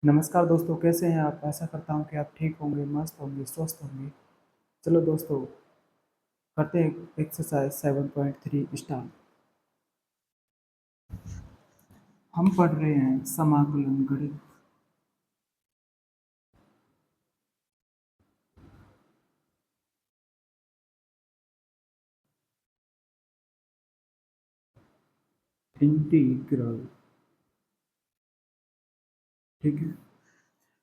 नमस्कार दोस्तों, कैसे हैं आप? आशा करता हूँ कि आप ठीक होंगे, मस्त होंगे, स्वस्थ होंगे। चलो दोस्तों, करते हैं एक्सरसाइज 7.3 स्टार्ट। हम पढ़ रहे हैं समाकलन गणित। इंटीग्रल। ठीक है,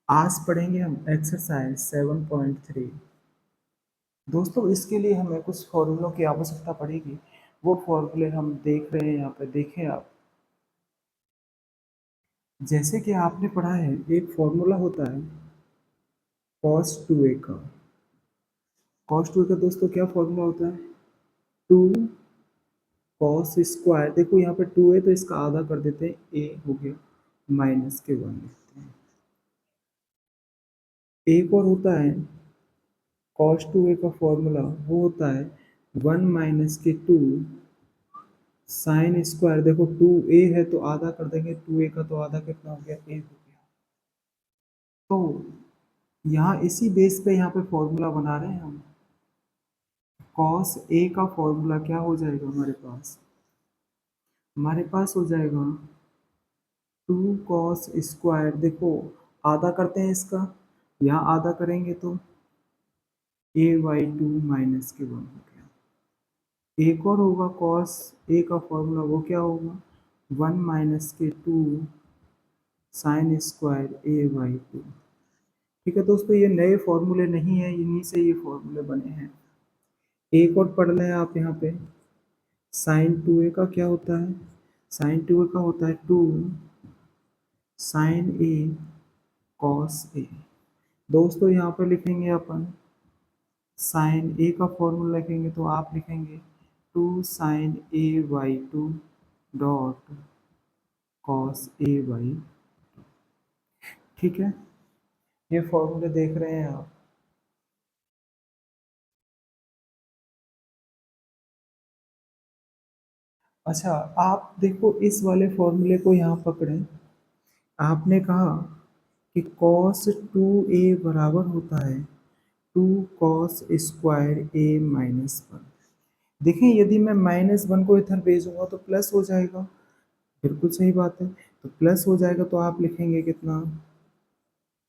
आज पढ़ेंगे हम एक्सरसाइज 7.3। दोस्तों, इसके लिए हमें कुछ फॉर्मूलों की आवश्यकता पड़ेगी। वो फॉर्मूले हम देख रहे हैं यहाँ पे, देखें आप। जैसे कि आपने पढ़ा है, एक फॉर्मूला होता है cos 2a का। cos 2a का दोस्तों क्या फॉर्मूला होता है? 2 कॉस स्क्वायर। देखो यहाँ पे 2 है तो इसका आधा कर देते हैं, ए हो गया माइनस के 1 लिखते हैं। एक और होता है कॉस 2a का फॉर्मूला, वो होता है 1 माइनस के 2 साइन स्क्वायर। देखो 2a है तो आधा कर देंगे, 2a का तो आधा कितना हो गया? ए हो गया। तो यहाँ इसी बेस पे यहाँ पे फॉर्मूला बना रहे हैं हम। कॉस ए का फॉर्मूला क्या हो जाएगा हमारे पास? हमारे पास हो जाएगा 2 कॉस स्क्वायर। देखो आधा करते हैं इसका, यहाँ आधा करेंगे तो a/2 माइनस के 1 हो गया। एक और होगा कॉस ए का फॉर्मूला, वो क्या होगा? 1 माइनस के 2 साइन स्क्वायर a/2। ठीक है दोस्तों, ये नए फॉर्मूले नहीं है, इन्हीं से ये फॉर्मूले बने हैं। एक और पढ़ लें आप यहाँ पे। साइन 2a का क्या होता है? साइन 2a का होता है 2 साइन ए कॉस ए। दोस्तों यहाँ पर लिखेंगे अपन साइन ए का फॉर्मूला लिखेंगे तो आप लिखेंगे 2 sign a/2 dot cos a/। ठीक है, ये फॉर्मूले देख रहे हैं आप। अच्छा, आप देखो इस वाले फॉर्मूले को यहाँ पकड़ें। आपने कहा कि कॉस 2a बराबर होता है 2 कॉस स्क्वायर a-1। देखें, यदि मैं -1 को इधर भेजूंगा तो प्लस हो जाएगा। बिल्कुल सही बात है, तो प्लस हो जाएगा तो आप लिखेंगे कितना?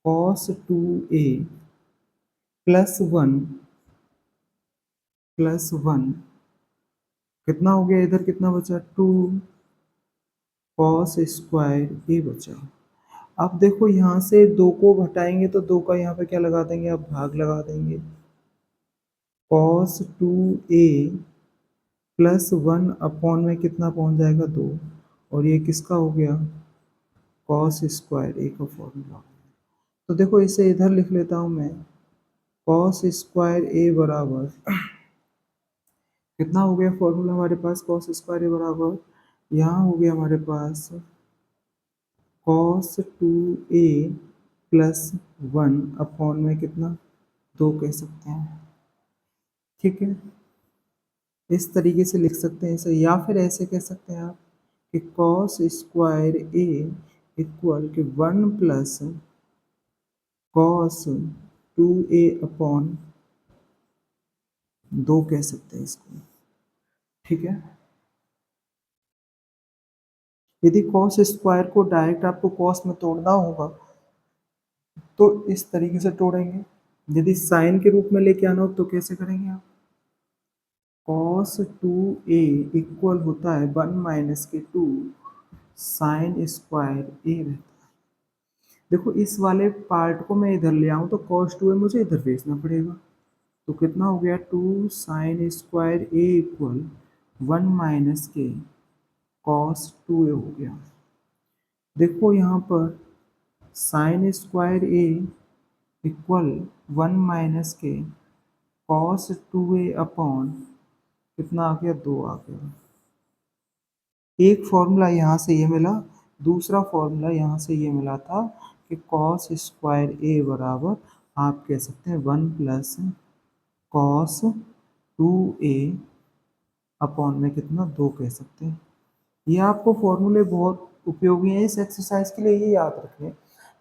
कॉस 2a +1 कितना हो गया? इधर कितना बचा? 2 कॉस स्क्वायर ए बचा। अब देखो यहाँ से 2 को घटाएंगे तो 2 का यहाँ पे क्या लगा देंगे? अब भाग लगा देंगे। कॉस 2a +1 अपॉन में कितना पहुँच जाएगा? 2। और ये किसका हो गया? कॉस स्क्वायर ए का फॉर्मूला। तो देखो इसे इधर लिख लेता हूँ मैं। कॉस स्क्वायर ए बराबर कितना हो गया फॉर्मूला हमारे पास? कॉस स्क्वायर ए बराबर यहाँ हो गया हमारे पास कॉस 2a +1 अपॉन में कितना? 2 कह सकते हैं। ठीक है, इस तरीके से लिख सकते हैं इसे, या फिर ऐसे कह सकते हैं आप कि कॉस स्क्वायर ए इक्वल के 1 प्लस कॉस 2a अपॉन 2 कह सकते हैं इसको। ठीक है, यदि कॉस स्क्वायर को डायरेक्ट आपको कॉस में तोड़ना होगा तो इस तरीके से तोड़ेंगे। यदि साइन के रूप में लेके आना हो तो कैसे करेंगे आप? कॉस 2a इक्वल होता है 1 माइनस के 2 साइन स्क्वायर ए रहता है। देखो इस वाले पार्ट को मैं इधर ले आऊँ तो कॉस 2a मुझे इधर भेजना पड़ेगा। तो कितना हो गया? 2 साइन स्क्वायर ए इक्वल 1 माइनस के कॉस 2a हो गया। देखो यहाँ पर साइन स्क्वायर ए इक्वल 1 माइनस के कॉस 2a अपॉन कितना आ गया? 2 आ गया। एक फॉर्मूला यहाँ से ये मिला, दूसरा फॉर्मूला यहाँ से ये मिला था कि कॉस स्क्वायर ए बराबर आप कह सकते हैं 1 प्लस कॉस 2a अपॉन में कितना? 2 कह सकते हैं। ये आपको फॉर्मूले बहुत उपयोगी हैं इस एक्सरसाइज के लिए, ये याद रखें।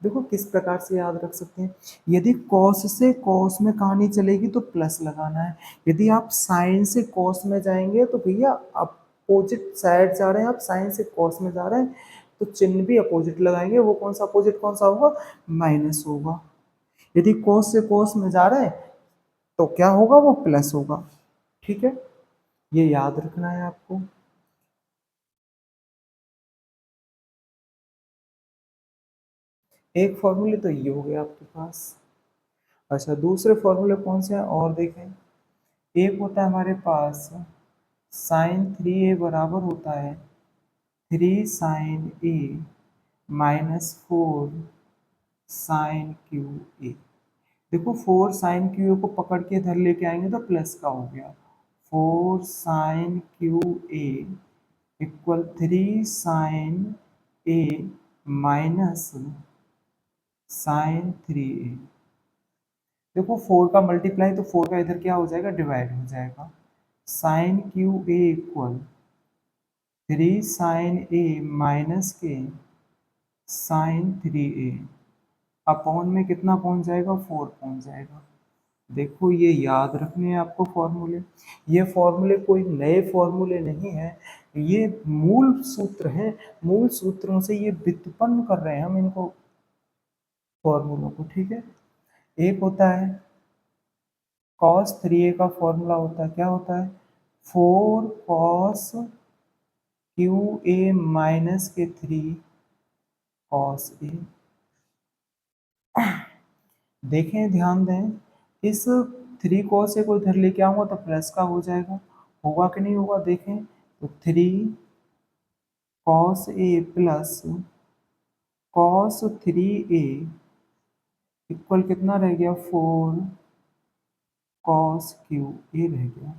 देखो किस प्रकार से याद रख सकते हैं, यदि कॉस से कॉस में कहानी चलेगी तो प्लस लगाना है, यदि आप साइन से कॉस में जाएंगे तो भैया अपोजिट साइड जा रहे हैं, आप साइन से कॉस में जा रहे हैं तो चिन्ह भी अपोजिट लगाएंगे, वो कौन सा अपोजिट कौन सा होगा, माइनस होगा। यदि कॉस से कॉस में जा रहे हैं तो क्या होगा, वो प्लस होगा। ठीक है, ये याद रखना है आपको। एक फॉर्मूले तो ये हो गया आपके पास। अच्छा, दूसरे फॉर्मूले कौन से हैं और देखें। एक होता है हमारे पास साइन 3a बराबर होता है 3 sin a -4 sin QA। देखो 4 sin QA को पकड़ के इधर लेके आएंगे तो प्लस का हो गया, 4 sin QA equal 3 sin a minus sin 3a। देखो 4 का मल्टीप्लाई तो 4 का इधर क्या हो जाएगा, डिवाइड हो जाएगा। Sine Q A equal 3 sin a minus के sin 3a अपॉन में कितना पहुंच जाएगा, 4 पहुंच जाएगा। देखो ये याद रखने हैं आपको फॉर्मूले, ये फॉर्मूले कोई नए फॉर्मूले नहीं है, ये मूल सूत्र हैं, मूल सूत्रों से ये व्युत्पन्न कर रहे हैं हम इनको फॉर्मूलों को। ठीक है, एक होता है cos 3a का फॉर्मूला होता है, क्या होता है, 4 cos QA माइनस के 3 cos a। देखें, ध्यान दें, इस 3 cos a को इधर लेके आऊंगा तो प्लस का हो जाएगा, होगा कि नहीं होगा, देखें तो 3 cos a plus cos 3a equal कितना रह गया, 4 cos QA रह गया।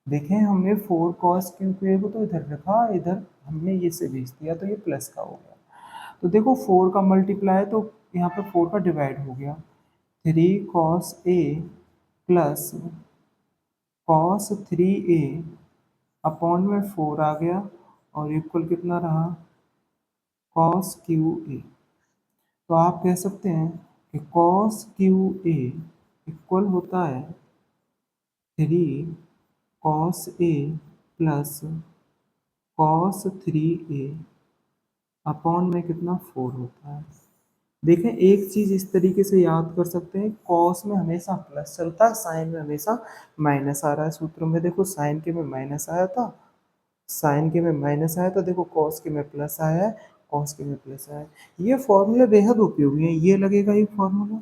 देखें, हमने 4 cos QA को तो इधर रखा, इधर हमने ये से भेज दिया तो ये प्लस का हो गया। तो देखो 4 का मल्टीप्लाई तो यहाँ पे 4 का डिवाइड हो गया, 3 cos a plus cos 3a upon में 4 आ गया और इक्वल कितना रहा, cos QA। तो आप कह सकते हैं कि cos QA इक्वल होता है 3 cos a plus cos 3a upon में कितना, 4 होता है। देखें, एक चीज इस तरीके से याद कर सकते हैं, कॉस में हमेशा प्लस चलता है, साइन में हमेशा माइनस आ रहा है। सूत्र में देखो साइन के में माइनस आया था, साइन के में माइनस आया था, देखो कॉस के में प्लस आया है, कॉस के में प्लस आया है। ये फॉर्मूले बेहद उपयोगी हैं, ये लगेगा ये फॉर्मूला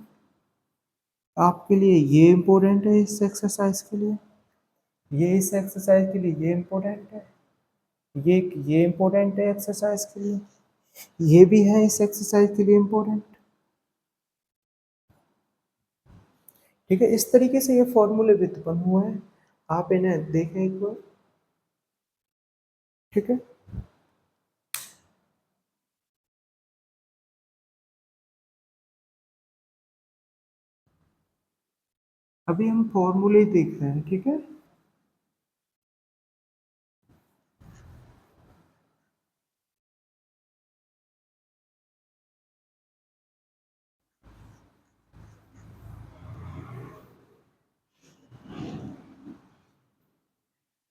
आपके लिए, ये इम्पोर्टेंट है इस एक्सरसाइज के लिए, ये इस एक्सरसाइज के लिए ये इम्पोर्टेंट है, ये इम्पोर्टेंट है एक्सरसाइज के लिए, ये भी है इस एक्सरसाइज के लिए इम्पोर्टेंट। ठीक है, इस तरीके से ये फॉर्मूले व्युत्पन्न हुए हैं, आप इन्हें देखें एक बार। ठीक है, अभी हम फॉर्मूले देख रहे हैं। ठीक है,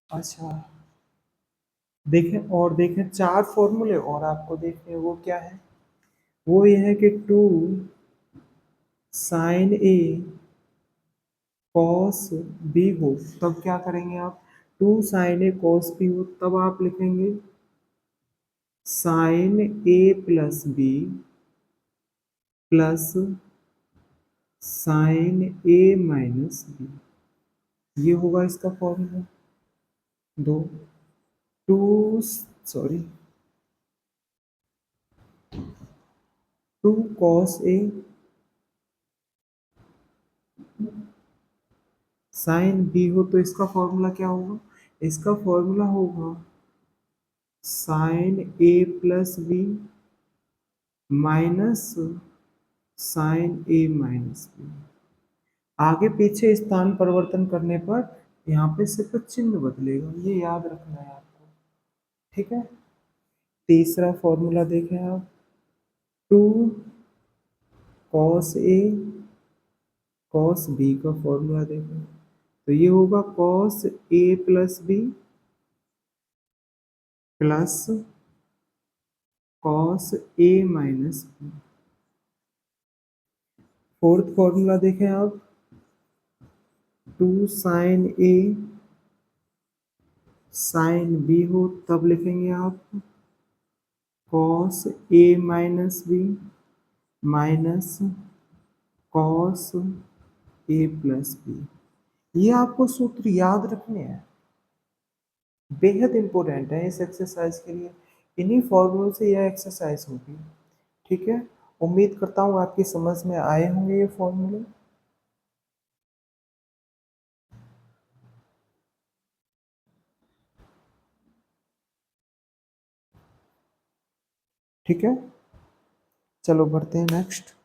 अच्छा देखें, और देखें 4 फॉर्मूले और आपको देखने हैं, वो क्या है, वो ये है कि 2 साइन ए कॉस बी हो, तब क्या करेंगे आप, 2 साइन ए कॉस बी हो तब आप लिखेंगे sine A plus B plus sine A minus B, ये होगा इसका फॉर्मूला। दो, two, sorry, 2 cos a sine B हो तो इसका फॉर्मूला क्या होगा, इसका फॉर्मूला होगा sine A plus B minus sine A minus B. आगे पीछे स्थान परिवर्तन करने पर यहाँ पे सिर्फ चिन्ह बदलेगा, ये याद रखना है आपको। ठीक है, तीसरा फॉर्मूला देखें आप, 2 कॉस ए कॉस बी का फॉर्मूला देखें तो ये होगा cos A plus B plus cos A minus B. Fourth formula देखें आप, two sine A sine B हो तब लिखेंगे आप cos A minus B minus cos A plus B. ये आपको सूत्र याद रखने हैं, बेहद इंपॉर्टेंट है इस एक्सरसाइज के लिए। इन्हीं फॉर्मूलों से यह एक्सरसाइज होगी। ठीक है, उम्मीद करता हूँ आपकी समझ में आए होंगे ये फॉर्मूले। ठीक है, चलो बढ़ते हैं नेक्स्ट।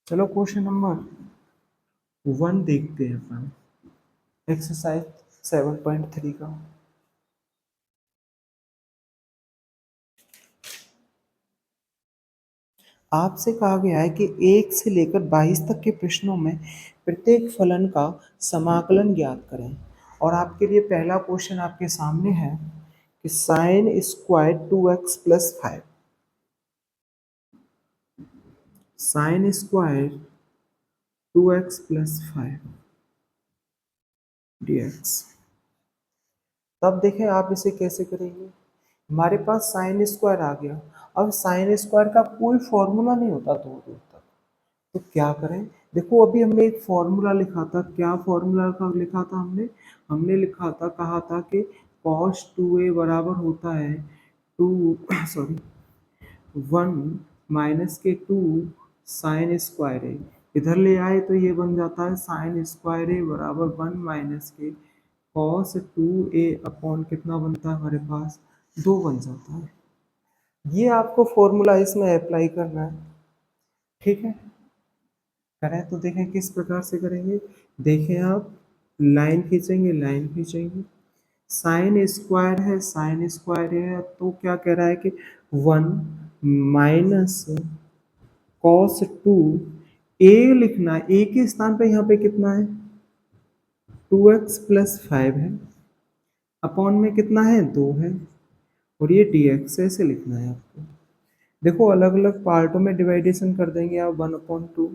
चलो क्वेश्चन नंबर 1 देखते हैं अपन, एक्सरसाइज 7.3 का। आपसे कहा गया है कि 1 से लेकर 22 तक के प्रश्नों में प्रत्येक फलन का समाकलन ज्ञात करें। और आपके लिए पहला क्वेश्चन आपके सामने है कि sine square 2x plus 5, sine square 2x plus 5 dx। तब देखें आप इसे कैसे करेंगे। हमारे पास साइन स्क्वायर आ गया। अब साइन स्क्वायर का कोई फॉर्मूला नहीं होता दूर दूर तक, तो क्या करें। देखो अभी हमने एक फॉर्मूला लिखा था, क्या फॉर्मूला का लिखा था हमने, हमने लिखा था, कहा था कि cos 2a बराबर होता है 2 सॉरी 1 माइनस के 2 साइन स्क्वायर ए। इधर ले आए तो ये बन जाता है साइन स्क्वायर ए बराबर 1 माइनस के कॉस 2a अपॉन कितना बनता है हमारे पास 2 बन जाता है। ये आपको फॉर्मूला इसमें अप्लाई करना है। ठीक है, करें तो देखें किस प्रकार से करेंगे। देखें आप, लाइन खींचेंगे, लाइन खींचेंगे, साइन स्क्वायर है, साइन स्क्वायर है, तो क्या कह रहा है कि 1 माइनस कॉस 2 ए लिखना है, ए के स्थान पे यहाँ पे कितना है 2x प्लस 5 है, अपॉन में कितना है 2 है, और ये dx ऐसे लिखना है आपको। देखो अलग अलग पार्टों में डिवाइडेशन कर देंगे आप, 1/2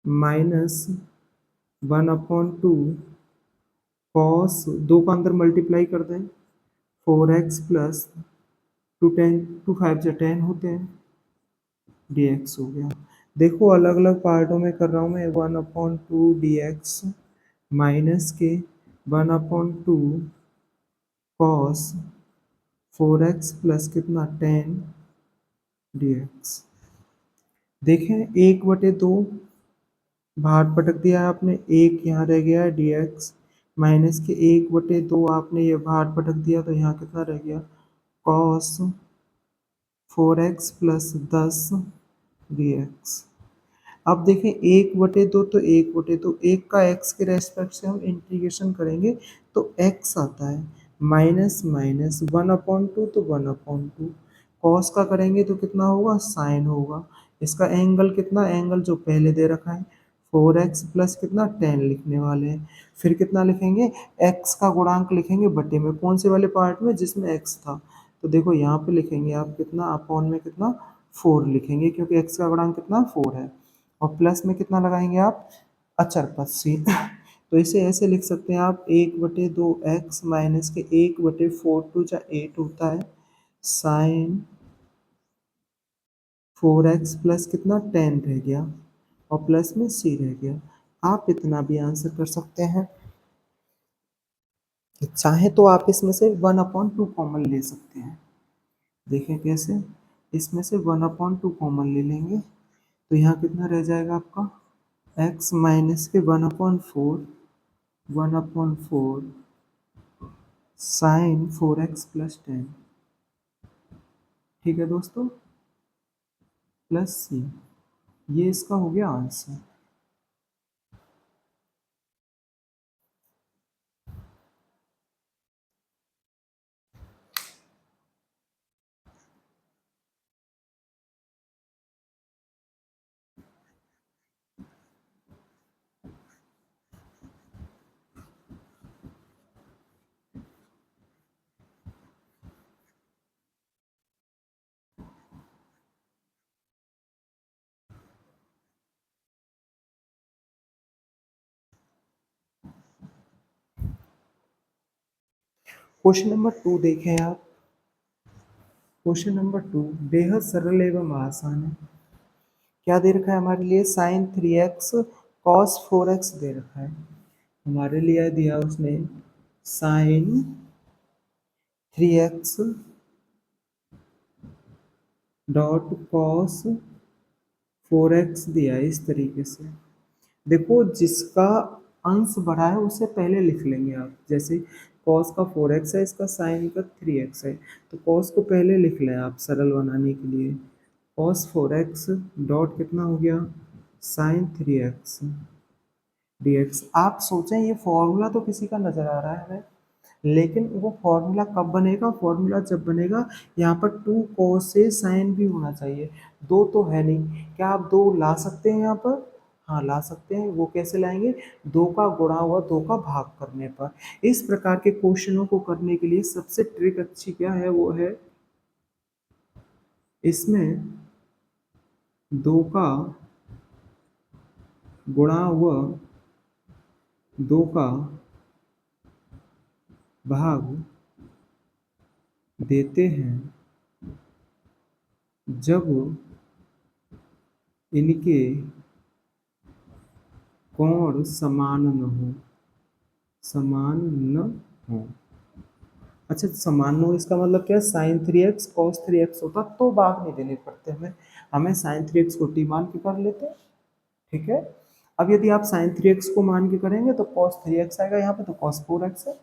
माइनस 1/2 कॉस 2 का अंदर मल्टीप्लाई कर दें 4x प्लस 2 5 जो 10 होते हैं dx हो गया। देखो अलग अलग पार्टों में कर रहा हूँ मैं, 1/2 dx माइनस के 1/2 कॉस 4x प्लस कितना 10 dx। देखें 1/2 बाहर पटक दिया है आपने, एक यहाँ रह गया है dx माइनस के 1/2 आपने ये बाहर पटक दिया तो यहाँ कितना रह गया कॉस 4x प्लस 10 dx। अब देखें 1/2 तो 1/2, एक का x के रेस्पेक्ट से हम इंटीग्रेशन करेंगे तो x आता है, माइनस माइनस 1/2 तो 1/2, कॉस का करेंगे तो कितना होगा साइन होगा। इसका एंगल कितना, एंगल जो पहले दे रखा है 4x प्लस कितना 10 लिखने वाले हैं। फिर कितना लिखेंगे, x का गुणांक लिखेंगे बटे में, कौन से वाले पार्ट में जिसमें x था, तो देखो यहाँ पे लिखेंगे आप कितना अपॉन में कितना 4 लिखेंगे, क्योंकि x का गुणांक कितना 4 है, और प्लस में कितना लगाएंगे आप अचर पद सी तो इसे ऐसे लिख सकते हैं आप 1/2 x माइनस के 1/4 टू जा 8 होता है साइन 4x प्लस कितना 10 रह गया, और प्लस में c रह गया। आप इतना भी आंसर कर सकते हैं। चाहे तो आप इसमें से 1/2 कॉमन ले सकते हैं। देखें कैसे, इसमें से 1/2 कॉमन ले लेंगे तो यहाँ कितना रह जाएगा आपका, x माइनस के 1/4 साइन 4x प्लस 10, ठीक है दोस्तों, प्लस c, ये इसका हो गया आंसर। क्वेश्चन नंबर 2 देखें आप। क्वेश्चन नंबर 2 बेहद सरल एवं आसान है। क्या दे रखा है हमारे लिए, साइन 3x कॉस 4x दे रखा है। हमारे लिए दिया उसने sign 3x dot cos 4x दिया है इस तरीके से। देखो जिसका अंश बढ़ा है उसे पहले लिख लेंगे आप, जैसे cos का 4x है, इसका साइन का 3x है, तो cos को पहले लिख लें आप सरल बनाने के लिए। cos 4x डॉट कितना हो गया, साइन 3x dx। आप सोचें ये फॉर्मूला तो किसी का नजर आ रहा है हमें, लेकिन वो फॉर्मूला कब बनेगा, फॉर्मूला जब बनेगा यहाँ पर 2 cos से साइन भी होना चाहिए। दो तो है नहीं, क्या आप दो ला सकते हैं यहाँ पर, हाँ ला सकते हैं। वो कैसे लाएंगे, दो का गुणा हुआ दो का भाग करने पर। इस प्रकार के क्वेश्चनों को करने के लिए सबसे ट्रिक अच्छी क्या है, वो है इसमें दो का गुणा हुआ दो का भाग देते हैं जब इनके कोण समान न हो, समान न हो। अच्छा समान न हो इसका मतलब क्या है, साइन 3x कॉस 3x होता तो भाग नहीं देने पड़ते हमें, हमें साइन 3x को t मान के कर लेते, ठीक है। अब यदि आप साइन 3x को मान के करेंगे तो cos 3x आएगा यहाँ पे, तो cos 4x है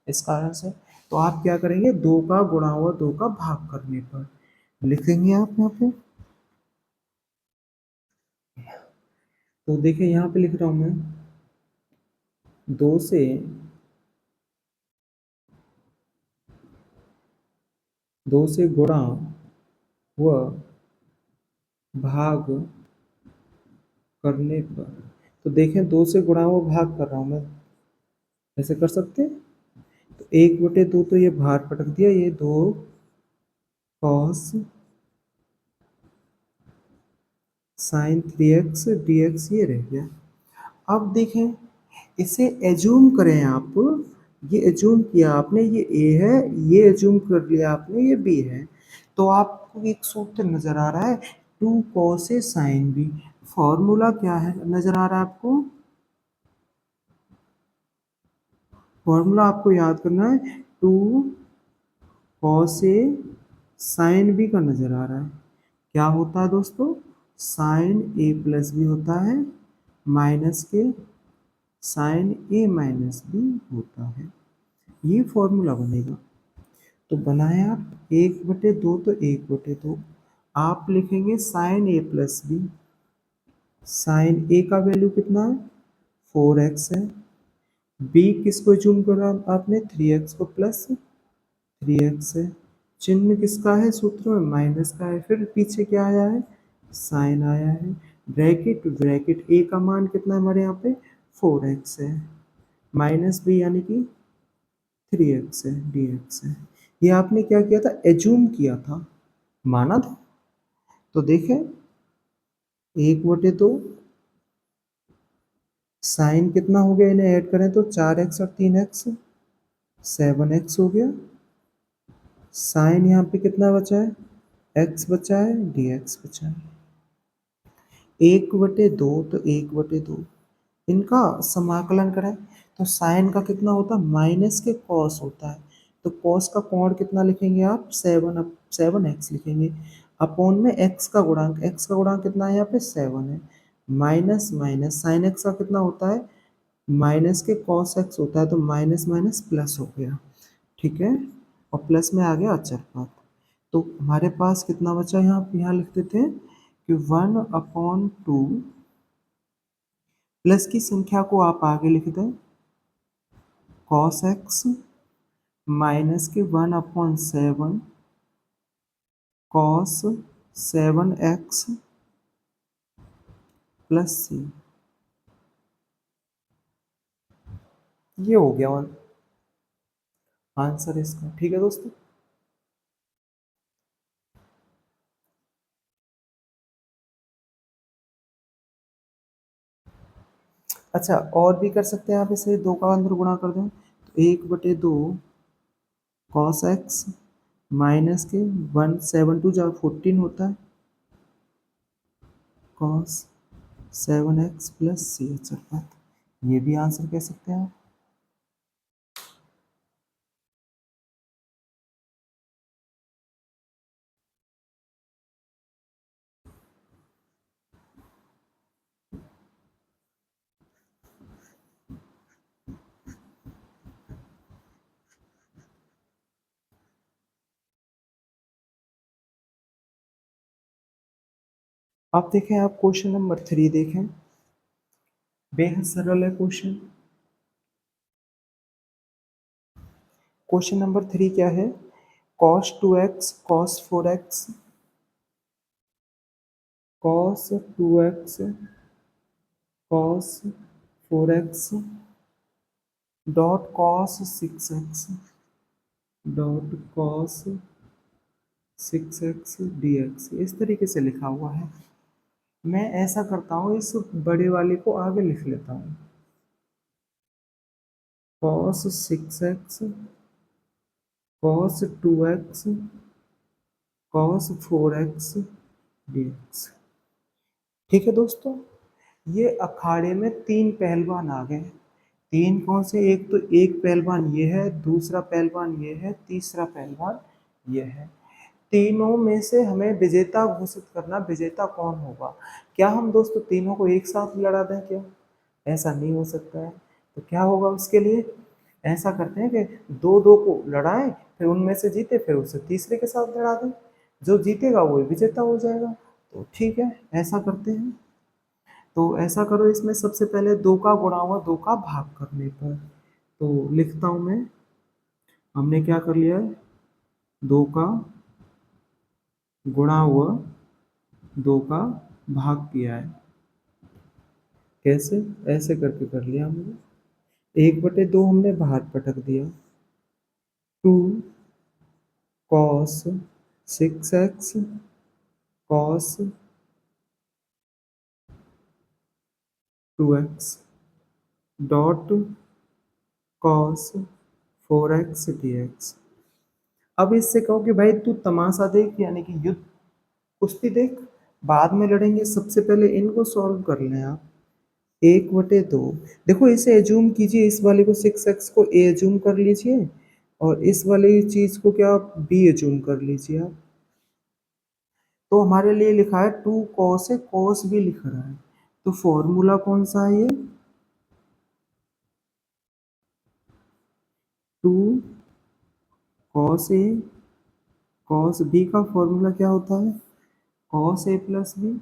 इस कारण से। तो आप क्या करेंगे, दो का गुणा हुआ दो का भाग करने पर लिखेंगे आप यहाँ पे। तो देखिए यहाँ पे लिख रहा हूँ मैं, दो से गुणा हुआ भाग करने पर, तो देखें दो से गुणा हुआ भाग कर रहा हूँ मैं, ऐसे कर सकते हैं। तो 1/2 तो ये बाहर पटक दिया, ये 2 कॉस साइन 3x dx ये रह गया। अब देखें इसे एज्यूम करें आप, ये एज्यूम किया आपने ये a है, ये एज्यूम कर लिया आपने ये b है, तो आपको एक सूत्र नजर आ रहा है 2 cos a sin b। Formula क्या है नजर आ रहा है आपको, फॉर्मूला आपको याद करना है 2 cos a sin b का नजर आ रहा है। क्या होता है दोस्तों, साइन a प्लस बी होता है माइनस के साइन a माइनस बी होता है, ये फॉर्मूला बनेगा। तो बनाए आप 1/2, तो 1/2 आप लिखेंगे sine a plus B, sine a का वैल्यू कितना है 4x है, b किसको जूम करा आपने 3x को, प्लस 3x है, चिन्ह किसका है सूत्र में माइनस का है, फिर पीछे क्या आया है साइन आया है, ब्रैकेट ब्रैकेट a का मान कितना है हमारे यहाँ पे 4x है, माइनस b यानी कि 3x है dx है। ये आपने क्या किया था, एज्यूम किया था, माना था। तो देखें 1/2 साइन कितना हो गया, इन्हें ऐड करें तो 4x और 3x 7x हो गया, साइन यहाँ पे कितना बचा है x बचा है dx बचा है। 1/2 तो 1/2 इनका समाकलन करें तो साइन का कितना होता है, माइनस के कॉस होता है। तो कॉस का कोण कितना लिखेंगे आप, 7x लिखेंगे। अपॉन में x का गुणांक कितना है यहाँ पे, 7 है। माइनस माइनस साइन x का कितना होता है, माइनस के कॉस x होता है, तो माइनस माइनस प्लस हो गया, ठीक है। और प्लस में आ गया अचर पद। तो हमारे पास कितना बचा, यहाँ लिख देते हैं कि 1/2 प्लस की संख्या को आप आगे लिख दें, कॉस एक्स माइनस के 1/7 कॉस 7x प्लस सी, ये हो गया आंसर इसका, ठीक है दोस्तों। अच्छा और भी कर सकते हैं आप इसे, 2 का अंदर गुणा कर दें तो 1/2 कॉस एक्स माइनस के 1 7 2 14 होता है, कॉस 7x प्लस सी, अच्छा बात, ये भी आंसर कह सकते हैं आप। आप देखें, आप क्वेश्चन नंबर 3 देखें, बेहद सरल है क्वेश्चन। क्वेश्चन नंबर 3 क्या है, cos 2x cos 4x cos 2x cos 4x dot cos 6x dot cos 6x dx, इस तरीके से लिखा हुआ है। मैं ऐसा करता हूँ, इस बड़े वाले को आगे लिख लेता हूँ, cos 6x cos 2x cos 4x dx, ठीक है दोस्तों। ये अखाड़े में 3 पहलवान आ गए। 3 कौन से, एक तो एक पहलवान ये है, दूसरा पहलवान ये है, तीसरा पहलवान ये है। तीनों में से हमें विजेता घोषित करना, विजेता कौन होगा। क्या हम दोस्तों तीनों को एक साथ लड़ा दें क्या, ऐसा नहीं हो सकता है। तो क्या होगा उसके लिए, ऐसा करते हैं कि 2-2 को लड़ाएं, फिर उनमें से जीते फिर उसे तीसरे के साथ लड़ा दें, जो जीतेगा वो विजेता हो जाएगा। तो ठीक है, ऐसा करते हैं। तो ऐसा करो, इसमें सबसे पहले 2 का गुणा हुआ 2 का भाग करने पर, तो लिखता हूं मैं, हमने क्या कर लिया है, 2 का गुणा हुआ 2 का भाग किया है, कैसे, ऐसे करके कर लिया हमने। 1/2 हमने बाहर पटक दिया, 2 cos 6x cos 2x dot cos 4x dx। अब इससे कहो कि भाई तू तमाशा देख, यानी कि युद्ध कुश्ती देख, बाद में लड़ेंगे, सबसे पहले इनको सॉल्व कर लें आप। 1/2, देखो इसे एज्यूम कीजिए, इस वाले को 6x को ए एज्यूम कर लीजिए, और इस वाली चीज को क्या आप बी एज्यूम कर लीजिए आप। तो हमारे लिए लिखा है 2 cos है, cos भी लिख रहा है, तो फॉर्मूला कौन सा है ये, 2 cos ए cos बी का फॉर्मूला क्या होता है, cos ए प्लस बी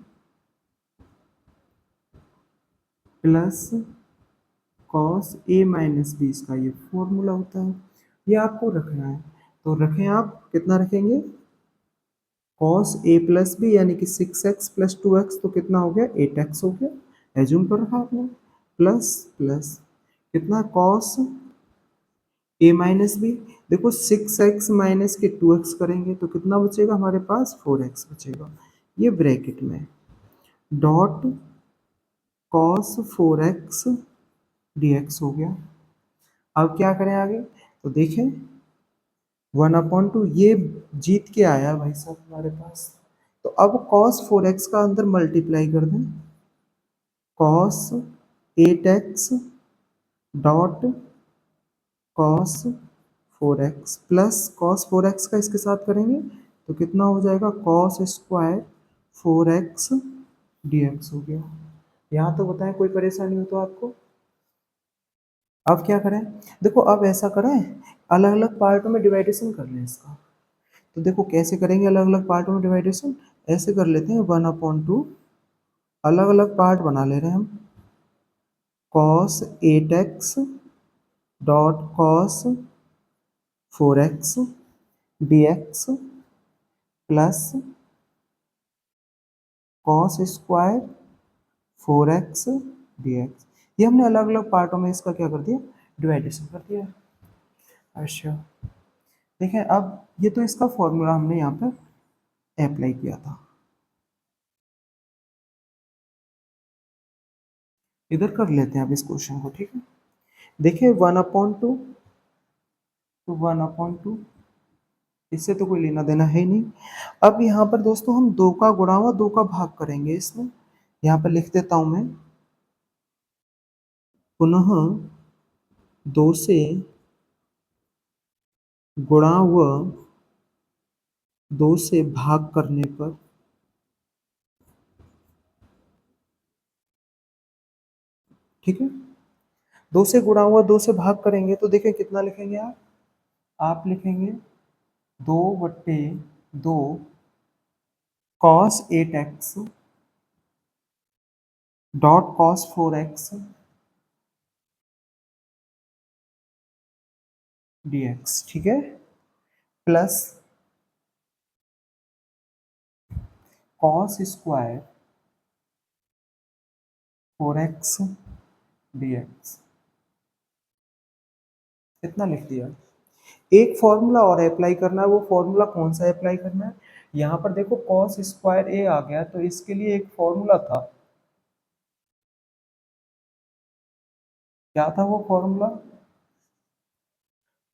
प्लस cos ए माइनस बी, इसका ये फॉर्मूला होता है। ये आपको रखना है, तो रखें आप, कितना रखेंगे, cos ए प्लस बी यानी कि 6x प्लस 2x, तो कितना हो गया 8x हो गया, एज्यूम कर रखा आपने, प्लस प्लस कितना cos ए माइनस बी, देखो 6x माइनस के 2x करेंगे तो कितना बचेगा हमारे पास, 4x बचेगा, ये ब्रैकेट में, डॉट cos 4x dx हो गया। अब क्या करें आगे, तो देखें 1/2 ये जीत के आया भाई साहब हमारे पास, तो अब cos 4x का अंदर मल्टीप्लाई कर दें, cos 8x dot cos 4x plus cos 4x का इसके साथ करेंगे तो कितना हो जाएगा, कॉस स्क्वायर 4x dx हो गया। यहाँ तो बताएं कोई परेशानी हो तो आपको। अब क्या करें, देखो अब ऐसा करें, अलग अलग पार्टों में डिवाइडेशन कर लें इसका। तो देखो कैसे करेंगे अलग अलग पार्टों में डिवाइडेशन, ऐसे कर लेते हैं 1/2 अलग अलग पार्ट बना ले रहे हैं हम, cos 8x dot cos 4x dx plus cos square 4x dx। ये हमने अलग अलग पार्टों में इसका क्या कर दिया, डिवाइडेशन कर दिया। अच्छा देखें, अब ये तो इसका फॉर्मूला हमने यहाँ पे अप्लाई किया था, इधर कर लेते हैं अब इस क्वेश्चन को, ठीक है। देखिए 1/2 तो 1/2 इससे तो कोई लेना देना है ही नहीं। अब यहाँ पर दोस्तों हम 2 का गुणा हुआ 2 का भाग करेंगे इसमें, यहाँ पर लिख देता हूँ मैं, पुनः 2 से गुणा हुआ 2 से भाग करने पर, ठीक है, 2 से गुणा हुआ 2 से भाग करेंगे तो देखें कितना लिखेंगे आप लिखेंगे 2/2 cos 8x dot cos 4x dx, ठीक है, plus cos square 4x dx, इतना लिख दिया। एक फॉर्मूला और अप्लाई करना है, वो फॉर्मूला कौन सा अप्लाई करना है, यहाँ पर देखो cos स्क्वायर a आ गया तो इसके लिए एक फॉर्मूला था, क्या था वो फॉर्मूला,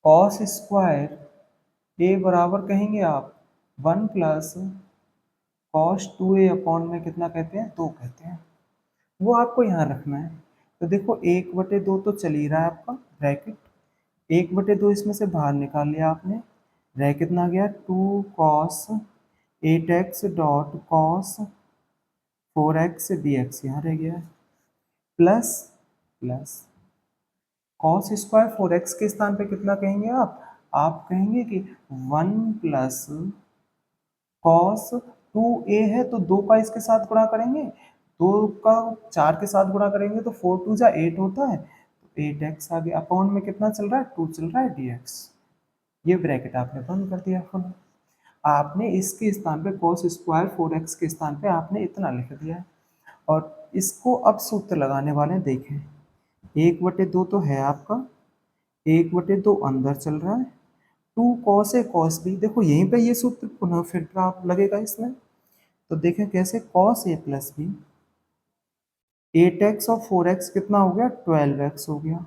cos स्क्वायर a बराबर कहेंगे आप 1 प्लस cos 2a अपॉन में कितना कहते हैं, 2 कहते हैं, वो आपको यहाँ रखना है। तो देखो 1/2 तो चल ही रहा है आपका ब्रैकेट, 1/2 इसमें से बाहर निकाल लिया आपने, रह कितना गया 2 cos 8x dot cos 4x dx यहाँ रह गया, plus plus cos square 4x के स्थान पे कितना कहेंगे आप कहेंगे कि 1 प्लस cos 2a है तो 2 का इसके साथ गुणा करेंगे, 2 का 4 के साथ गुणा करेंगे तो 4 2 जा 8 होता है, तो 8x आ गया, अपॉन में कितना चल रहा है 2 चल रहा है dx, ये ब्रैकेट आपने बंद कर दिया फुल। आपने इसके स्थान पे cos स्क्वायर 4x के स्थान पे आपने इतना लिख दिया, और इसको अब सूत्र लगाने वाले हैं, देखें 1/2 तो है आपका, 1/2 अंदर चल रहा है, 2 cos a cos b, देखो यहीं पे ये सूत्र पुनः फिर आप लगेगा इसमें, तो देखें कैसे cos a plus B, 8x और 4x कितना हो गया 12x हो गया,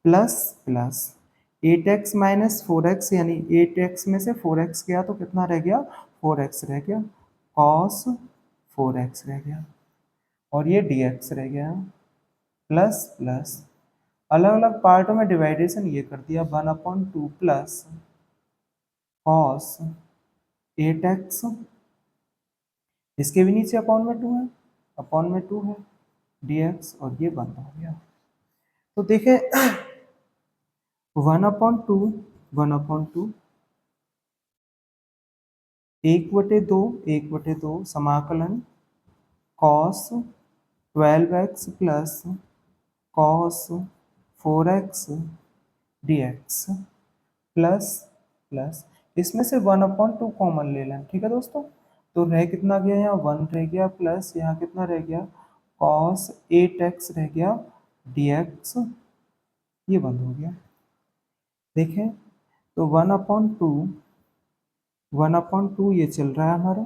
plus plus 8x minus 4x यानी 8x में से 4x गया तो कितना रह गया 4x रह गया, cos 4x रह गया, और ये dx रह गया, प्लस प्लस अलग अलग पार्टों में डिवाइडेशन ये कर दिया 1/2 प्लस cos 8x, इसके भी नीचे अपॉन में 2 है, अपॉन में 2 है dx, और ये बंद हो गया। तो देखें 1/2 1/2 1/2 समाकलन cos 12x plus cos 4x dx, plus plus इसमें से 1/2 कॉमन ले लें, ठीक है दोस्तों, तो रह कितना गया यहाँ 1 रह गया, प्लस यहाँ कितना रह गया cos 8x रह गया dx, ये बंद हो गया। देखें तो 1/2 ये चल रहा है हमारा,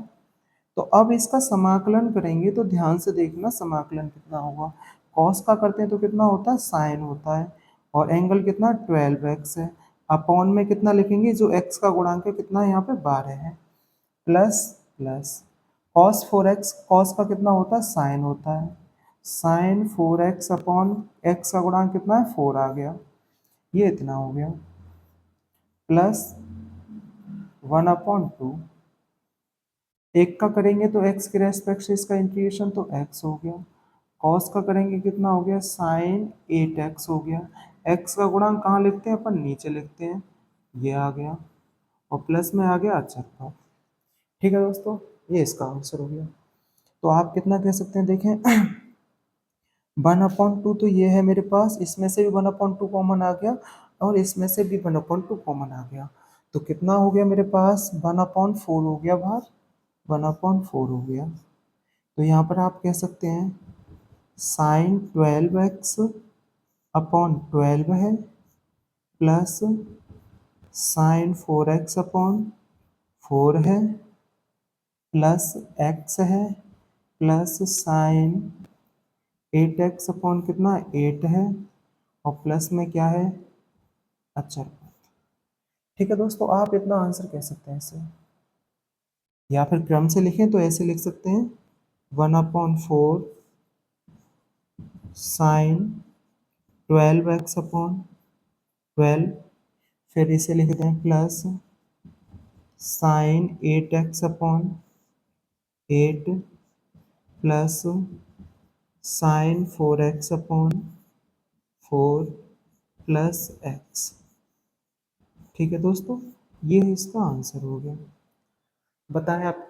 तो अब इसका समाकलन करेंगे तो ध्यान से देखना समाकलन कितना होगा, cos का करते हैं तो कितना होता है साइन होता है, और एंगल कितना 12x है, अपॉन में कितना लिखेंगे जो x का गुणांक है कितना है यहाँ पे 12 है, plus plus cos 4x, cos का कितना होता है साइन होता है, साइन 4x अपॉन x का गुणांक कितना है 4 आ गया, ये इतना हो गया, प्लस 1/2, एक का करेंगे तो x के रेस्पेक्ट से इसका इंटीग्रेशन तो x हो गया, कॉस का करेंगे कितना हो गया साइन 8x हो गया, x का गुणांक कहाँ लिखते हैं अपन नीचे लिखते हैं, ये आ गया और प्लस में आ गया अचर का। ठीक है दोस्तों, ये इसका आंसर हो गया। तो आप कितना कह सकते हैं देखें 1/2 तो ये है मेरे पास, इसमें से भी 1/2 कॉमन आ गया और इसमें से भी 1/2 कॉमन आ गया, तो कितना हो गया मेरे पास 1/4 हो गया बाहर, 1/4 हो गया। तो यहाँ पर आप कह सकते हैं साइन 12x अपॉन 12 है प्लस साइन 4x अपॉन 4 है प्लस x है प्लस साइन 8x अपॉन कितना 8 है और प्लस में क्या है अचर। ठीक है दोस्तों, आप इतना आंसर कह सकते हैं इसे, या फिर क्रम से लिखें तो ऐसे लिख सकते हैं 1/4 साइन 12x अपॉन 12, फिर इसे लिखते हैं plus sign 8x upon 8 plus sign 4x upon 4 plus x। ठीक है दोस्तों, ये इसका आंसर हो गया। बताएं आप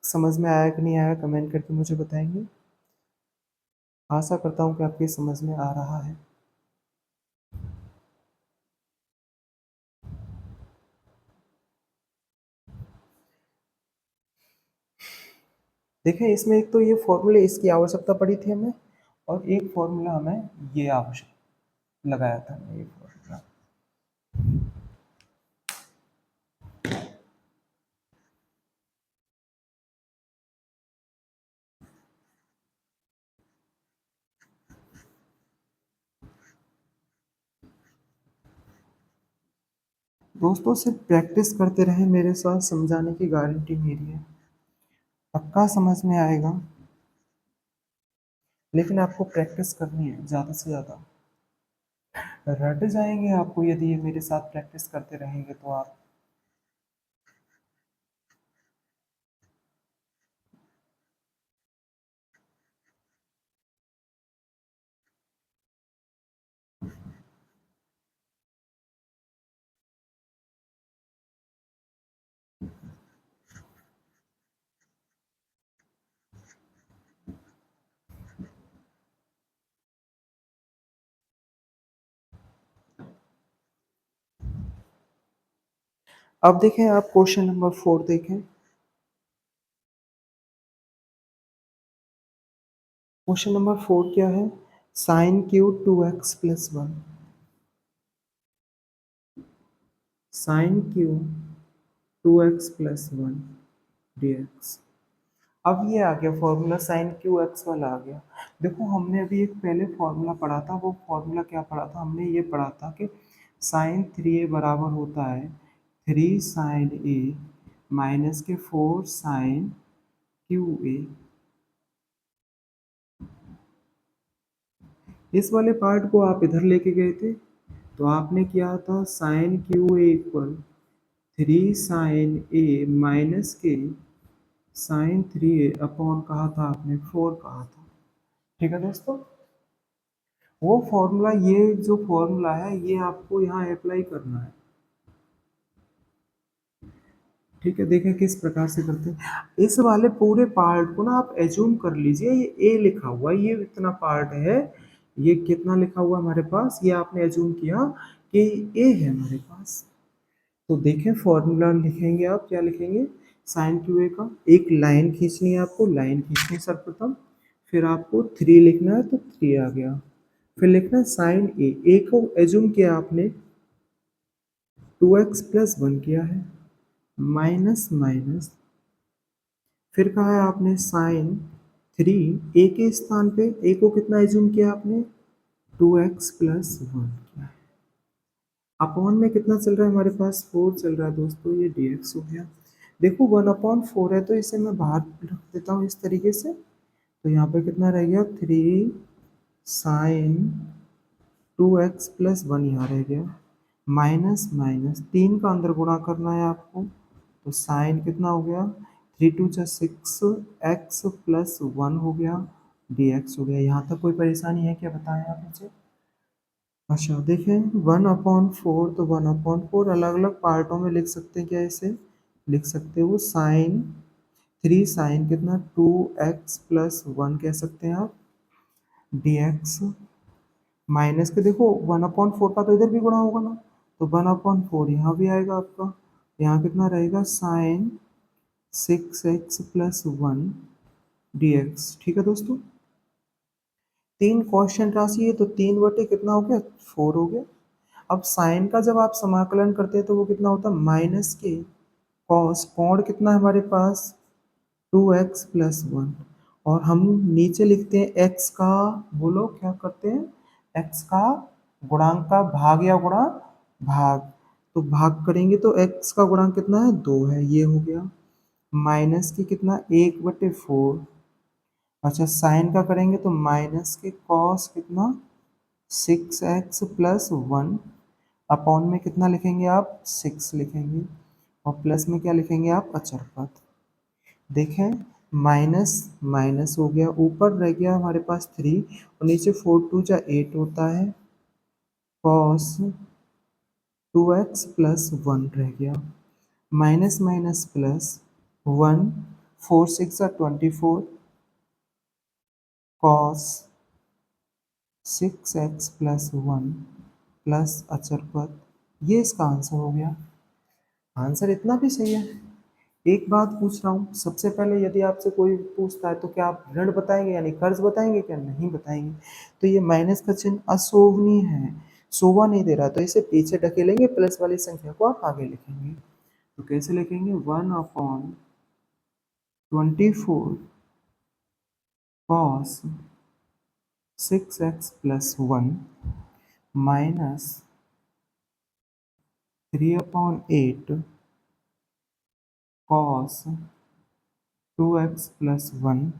समझ में आया कि नहीं आया, कमेंट करके मुझे बताएंगे। आशा करता हूँ कि आपकी समझ में आ रहा है। देखें इसमें एक तो ये फॉर्मूले इसकी आवश्यकता पड़ी थी हमें, और एक फॉर्मूला हमें ये आवश्यक लगाया था हमें ये फॉर्मूला। दोस्तों सिर्फ प्रैक्टिस करते रहें मेरे साथ, समझाने की गारंटी मेरी है, पक्का समझ में आएगा, लेकिन आपको प्रैक्टिस करनी है ज़्यादा से ज़्यादा। रट जाएंगे आपको यदि ये मेरे साथ प्रैक्टिस करते रहेंगे तो आप। अब देखें आप क्वेश्चन नंबर 4 देखें। क्वेश्चन नंबर 4 क्या है, sine cube 2x plus 1, sine cube 2x plus 1 dx। अब ये आ गया फॉर्मूला साइन क्यू एक्स वाला आ गया। देखो हमने अभी एक पहले फॉर्मूला पढ़ा था, वो फॉर्मूला क्या पढ़ा था हमने, ये पढ़ा था कि साइन 3a बराबर होता है 3 साइन a माइनस के 4 साइन क्यू ए। इस वाले पार्ट को आप इधर लेके गए थे, तो आपने किया था sine Q A equal 3 sine A minus के साइन 3a अपॉन कहा था आपने 4 कहा था। ठीक है दोस्तों, वो फॉर्मूला, ये जो फॉर्मूला है ये आपको यहाँ अप्लाई करना है। ठीक है, देखें किस प्रकार से करते हैं। इस वाले पूरे पार्ट को ना आप एज्यूम कर लीजिए, ये ए लिखा हुआ है, ये इतना पार्ट है, ये कितना लिखा हुआ हमारे पास, ये आपने एज्यूम किया कि ए है हमारे पास। तो देखें फॉर्मूला लिखेंगे, आप क्या लिखेंगे, साइन क्यू ए का एक लाइन खींचनी है आपको, लाइन खींचनी है सर्वप्रथम, फिर आपको 3 लिखना है तो 3 आ गया, फिर लिखना है साइन ए को एज्यूम किया आपने 2x प्लस 1 किया है, माइनस माइनस, फिर कहा है आपने साइन 3 ए के स्थान पे ए को कितना एज्यूम किया आपने 2x प्लस 1 किया है, अपॉन में कितना चल रहा है हमारे पास 4 चल रहा है दोस्तों, ये dx हो गया। देखो 1/4 है तो इसे मैं बाहर रख देता हूँ इस तरीके से, तो यहाँ पे कितना रह गया 3 sin 2x+1 यहाँ रह गया, माइनस माइनस 3 का अंदर गुणा करना है आपको, तो साइन कितना हो गया 3 × 2 = 6 x+1 हो गया dx हो गया। यहाँ तक कोई परेशानी है क्या, बताएं आप मुझे। अच्छा देखें 1/4, तो 1/4 अलग अलग पार्टों में लिख सकते हैं क्या, इसे लिख सकते हो साइन 3 sin कितना 2x+1 कह सकते हैं आप dx, माइनस के देखो 1/4 का तो इधर भी गुणा होगा ना, तो 1/4 यहाँ भी आएगा आपका, यहाँ कितना रहेगा साइन 6x+1 dx। ठीक है दोस्तों, 3 कांस्टेंट राशि है तो 3 कितना हो गया 4 हो गया। अब साइन का जब आप समाकलन करते हैं तो वो कितना होता है माइनस के कॉस, कोण कितना है हमारे पास 2x+1, और हम नीचे लिखते हैं x का, बोलो क्या करते हैं, x का गुणांक का भाग या गुणा भाग, तो भाग करेंगे तो x का गुणांक कितना है 2 है, ये हो गया माइनस की कितना 1/4। अच्छा साइन का करेंगे तो माइनस के कॉस कितना 6x+1, अपॉन में कितना लिखेंगे आप 6 लिखेंगे, और प्लस में क्या लिखेंगे आप अचर पद। देखें माइनस माइनस हो गया, ऊपर रह गया हमारे पास 3 और नीचे 4 × 2 = 8 होता है, cos 2x+1 रह गया, minus minus plus 1 4 6 = 24 cos 6x+1 plus अचर पद, ये इसका आंसर हो गया। आंसर इतना भी सही है। एक बात पूछ रहा हूँ, सबसे पहले यदि आपसे कोई पूछता है तो क्या आप ऋण बताएंगे यानी कर्ज बताएंगे, क्या नहीं बताएंगे। तो ये माइनस का चिन्ह अशोभनीय है, शोभा नहीं दे रहा, तो इसे पीछे ढकेलेंगे, प्लस वाली संख्या को आप आगे लिखेंगे। तो कैसे लिखेंगे 1/24 cos 6x+1 minus 3/8 cos 2x+1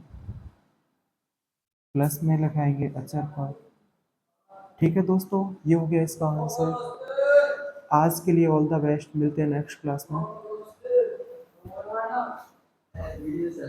plus में लगाएंगे अचर पद। ठीक है दोस्तों, ये हो गया इसका आंसर। आज के लिए ऑल द बेस्ट, मिलते हैं नेक्स्ट क्लास में।